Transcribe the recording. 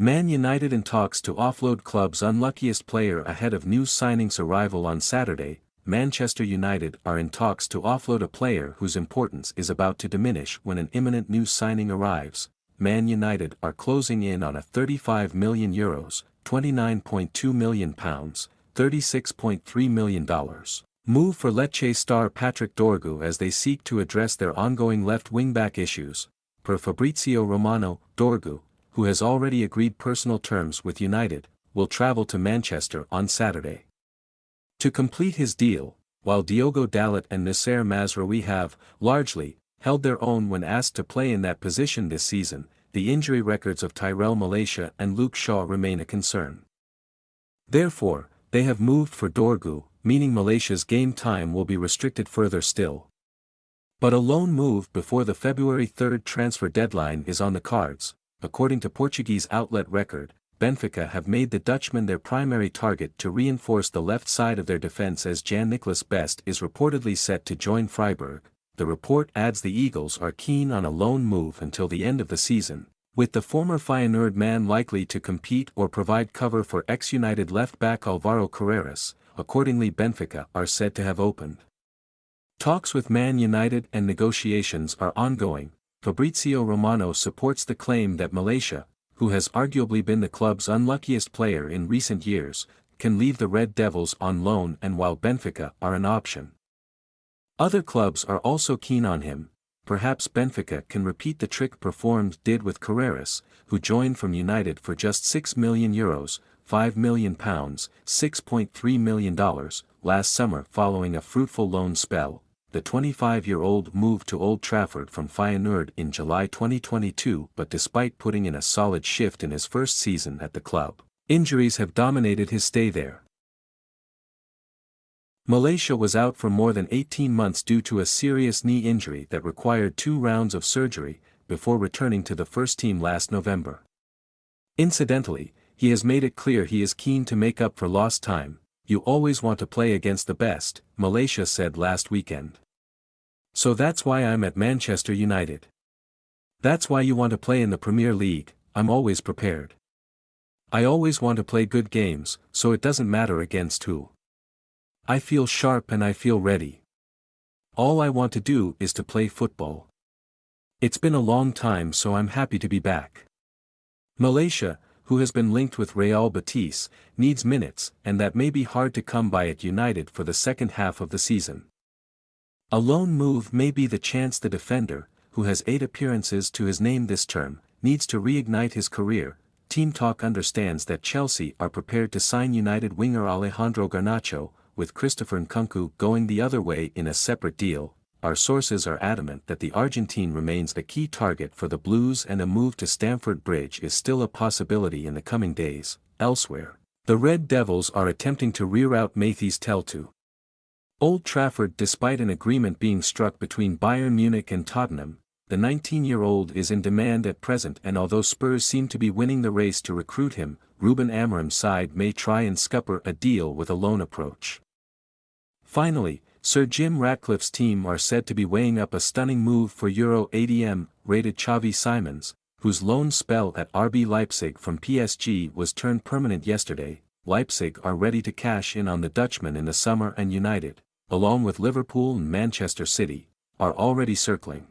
Man United in talks to offload club's unluckiest player ahead of new signings' arrival on Saturday. Manchester United are in talks to offload a player whose importance is about to diminish when an imminent new signing arrives. Man United are closing in on a €35 million, £29.2 million, $36.3 million move for Lecce star Patrick Dorgu as they seek to address their ongoing left wing-back issues. Per Fabrizio Romano, Dorgu, who has already agreed personal terms with United, will travel to Manchester on Saturday to complete his deal, while Diogo Dalot and Nasser Mazraoui have, largely, held their own when asked to play in that position this season. The injury records of Tyrell Malacia and Luke Shaw remain a concern. Therefore, they have moved for Dorgu, meaning Malacia's game time will be restricted further still. But a loan move before the February 3 transfer deadline is on the cards. According to Portuguese outlet Record, Benfica have made the Dutchman their primary target to reinforce the left side of their defence as Jan-Nicolas Best is reportedly set to join Freiburg. The report adds the Eagles are keen on a loan move until the end of the season, with the former Feyenoord man likely to compete or provide cover for ex-United left-back Alvaro Carreras. Accordingly, Benfica are said to have opened talks with Man United and negotiations are ongoing. Fabrizio Romano supports the claim that Malacia, who has arguably been the club's unluckiest player in recent years, can leave the Red Devils on loan, and while Benfica are an option, other clubs are also keen on him. Perhaps Benfica can repeat the trick performed did with Carreras, who joined from United for just €6 million, £5 million, $6.3 million, last summer following a fruitful loan spell. The 25-year-old moved to Old Trafford from Feyenoord in July 2022, but despite putting in a solid shift in his first season at the club, injuries have dominated his stay there. Malacia was out for more than 18 months due to a serious knee injury that required 2 rounds of surgery, before returning to the first team last November. Incidentally, he has made it clear he is keen to make up for lost time. "You always want to play against the best," Malacia said last weekend. "So that's why I'm at Manchester United. That's why you want to play in the Premier League. I'm always prepared. I always want to play good games, so it doesn't matter against who. I feel sharp and I feel ready. All I want to do is to play football. It's been a long time, so I'm happy to be back." Malacia, who has been linked with Real Betis, needs minutes, and that may be hard to come by at United for the second half of the season. A loan move may be the chance the defender, who has 8 appearances to his name this term, needs to reignite his career. Team Talk understands that Chelsea are prepared to sign United winger Alejandro Garnacho, with Christopher Nkunku going the other way in a separate deal. Our sources are adamant that the Argentine remains the key target for the Blues, and a move to Stamford Bridge is still a possibility in the coming days. Elsewhere, the Red Devils are attempting to reroute Mathys Tel to Old Trafford despite an agreement being struck between Bayern Munich and Tottenham. The 19-year-old is in demand at present, and although Spurs seem to be winning the race to recruit him, Ruben Amorim's side may try and scupper a deal with a loan approach. Finally, Sir Jim Ratcliffe's team are said to be weighing up a stunning move for Euro 80M-rated Xavi Simons, whose loan spell at RB Leipzig from PSG was turned permanent yesterday. Leipzig are ready to cash in on the Dutchman in the summer, and United, along with Liverpool and Manchester City, are already circling